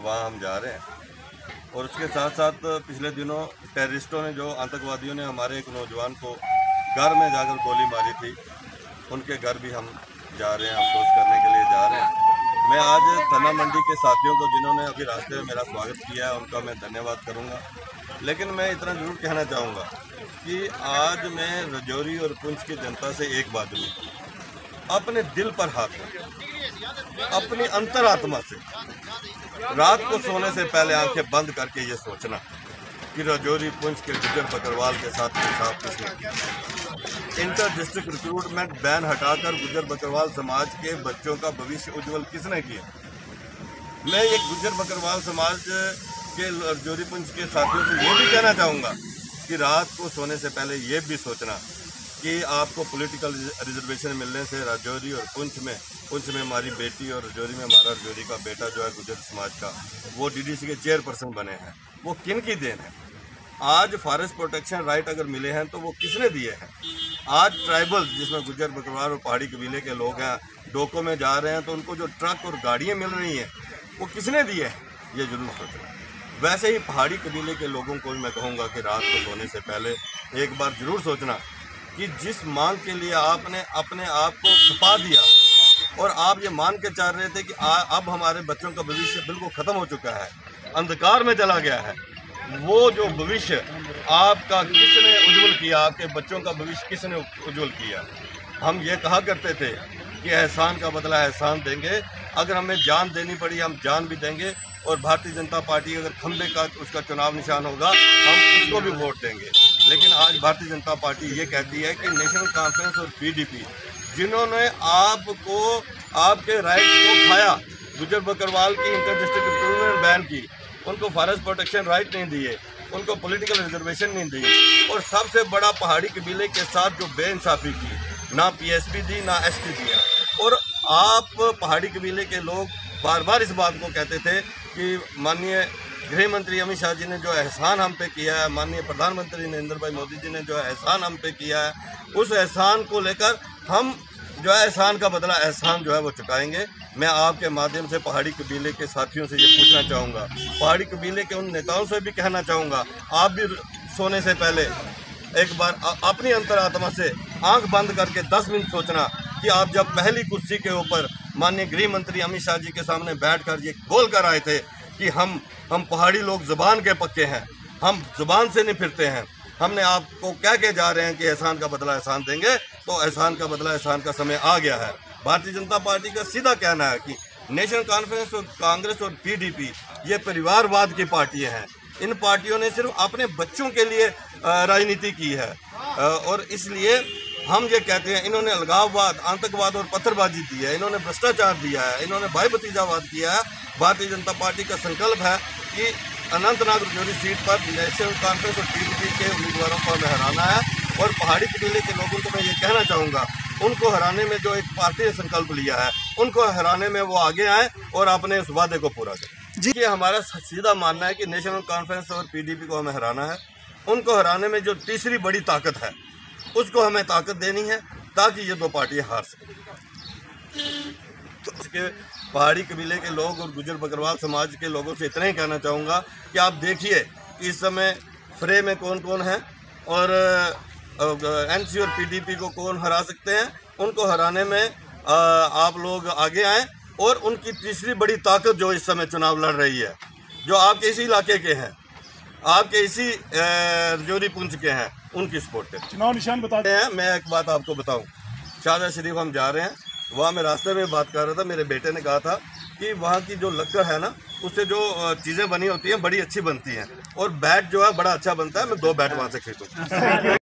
वहाँ हम जा रहे हैं। और उसके साथ साथ पिछले दिनों टेररिस्टों ने, जो आतंकवादियों ने हमारे एक नौजवान को घर में जाकर गोली मारी थी, उनके घर भी हम जा रहे हैं, अफसोस करने के लिए जा रहे हैं। मैं आज थना मंडी के साथियों को, जिन्होंने अभी रास्ते में मेरा स्वागत किया है, उनका मैं धन्यवाद करूंगा। लेकिन मैं इतना जरूर कहना चाहूँगा कि आज मैं राजौरी और पुंछ की जनता से एक बात लूँ, अपने दिल पर हाथ रखें, अपनी अंतरात्मा से रात को सोने से पहले आंखें बंद करके ये सोचना कि राजौरी पुंछ के गुजर बकरवाल के साथ इंसाफ किसने किया। इंटर डिस्ट्रिक्ट रिक्रूटमेंट बैन हटाकर गुजर बकरवाल समाज के बच्चों का भविष्य उज्जवल किसने किया। मैं एक गुजर बकरवाल समाज के राजौरी पुंछ के साथियों से ये भी कहना चाहूँगा कि रात को सोने से पहले ये भी सोचना कि आपको पॉलिटिकल रिजर्वेशन मिलने से राजौरी और पुंछ में हमारी बेटी और राजौरी में हमारा राजौरी का बेटा जो है गुजर समाज का, वो डीडीसी के चेयरपर्सन बने हैं। वो किन की देन है? आज फॉरेस्ट प्रोटेक्शन राइट अगर मिले हैं तो वो किसने दिए हैं? आज ट्राइबल, जिसमें गुजर बकरवाल और पहाड़ी कबीले के लोग हैं, डोको में जा रहे हैं तो उनको जो ट्रक और गाड़ियाँ मिल रही हैं वो किसने दिए हैं? ये जरूर सोचना। वैसे ही पहाड़ी कबीले के लोगों को भी मैं कहूँगा कि रात को सोने से पहले एक बार जरूर सोचना कि जिस मांग के लिए आपने अपने आप को खपा दिया और आप ये मान के चाह रहे थे कि अब हमारे बच्चों का भविष्य बिल्कुल ख़त्म हो चुका है, अंधकार में चला गया है, वो जो भविष्य आपका किसने उज्जवल किया? आपके बच्चों का भविष्य किसने उज्जवल किया? हम ये कहा करते थे कि एहसान का बदला एहसान देंगे, अगर हमें जान देनी पड़ी हम जान भी देंगे। और भारतीय जनता पार्टी अगर खंबे का उसका चुनाव निशान होगा, हम उसको भी वोट देंगे। लेकिन आज भारतीय जनता पार्टी ये कहती है कि नेशनल कॉन्फ्रेंस और पीडीपी, जिन्होंने आपको आपके राइट को खाया, गुजर बकरवाल की इंटर डिस्ट्रिक्ट रिक्रूटमेंट बैन की, उनको फॉरेस्ट प्रोटेक्शन राइट नहीं दिए, उनको पॉलिटिकल रिजर्वेशन नहीं दी, और सबसे बड़ा पहाड़ी कबीले के साथ जो बेइंसाफी की, ना पीएसपी दी ना एसटी दिया। और आप पहाड़ी कबीले के लोग बार बार इस बात को कहते थे कि माननीय गृह मंत्री अमित शाह जी ने जो एहसान हम पे किया है, माननीय प्रधानमंत्री नरेंद्र भाई मोदी जी ने जो एहसान हम पे किया है, उस एहसान को लेकर हम जो है एहसान का बदला एहसान जो है वो चुकाएंगे। मैं आपके माध्यम से पहाड़ी कबीले के साथियों से ये पूछना चाहूँगा, पहाड़ी कबीले के उन नेताओं से भी कहना चाहूँगा, आप भी सोने से पहले एक बार अपनी अंतरात्मा से आंख बंद करके 10 मिनट सोचना कि आप जब पहली कुर्सी के ऊपर माननीय गृह मंत्री अमित शाह जी के सामने बैठकर ये बोल कर आए थे कि हम पहाड़ी लोग ज़ुबान के पक्के हैं, हम ज़ुबान से नहीं फिरते हैं, हमने आपको कह के जा रहे हैं कि एहसान का बदला एहसान देंगे, तो एहसान का बदला एहसान का समय आ गया है। भारतीय जनता पार्टी का सीधा कहना है कि नेशनल कॉन्फ्रेंस और कांग्रेस और पीडीपी ये परिवारवाद की पार्टियां हैं। इन पार्टियों ने सिर्फ अपने बच्चों के लिए राजनीति की है, और इसलिए हम ये कहते हैं, इन्होंने अलगाववाद, आतंकवाद और पत्थरबाजी दी है, इन्होंने भ्रष्टाचार दिया है, इन्होंने भाई भतीजावाद किया है। भारतीय जनता पार्टी का संकल्प है कि अनंतनाग राजौरी सीट पर नेशनल कॉन्फ्रेंस और पीडीपी के उम्मीदवारों को हमें हराना है। और पहाड़ी कबीले के लोगों को मैं ये कहना चाहूँगा, उनको हराने में जो एक पार्टी ने संकल्प लिया है, उनको हराने में वो आगे आए और अपने उस वादे को पूरा करें। जी, ये हमारा सीधा मानना है कि नेशनल कॉन्फ्रेंस और पीडीपी को हमें हराना है। उनको हराने में जो तीसरी बड़ी ताकत है, उसको हमें ताकत देनी है ताकि ये दो पार्टियां हार सकें। तो इसके पहाड़ी कबीले के लोग और गुजर बकरवाल समाज के लोगों से इतना ही कहना चाहूँगा कि आप देखिए कि इस समय फ्रे में कौन कौन है और एनसी और पीडीपी को कौन हरा सकते हैं। उनको हराने में आप लोग आगे आएँ, और उनकी तीसरी बड़ी ताकत जो इस समय चुनाव लड़ रही है, जो आपके इसी इलाके के हैं, आपके इसी राजौरी पुंछ के हैं, उनकी सपोर्ट करें। चुनाव निशान बताते हैं। मैं एक बात आपको बताऊं, शाहजहाँ शरीफ हम जा रहे हैं, वहाँ मैं रास्ते में बात कर रहा था, मेरे बेटे ने कहा था कि वहाँ की जो लक्कड़ है ना, उससे जो चीज़ें बनी होती हैं बड़ी अच्छी बनती हैं, और बैट जो है बड़ा अच्छा बनता है। मैं 2 बैट वहाँ से खरीदूँ।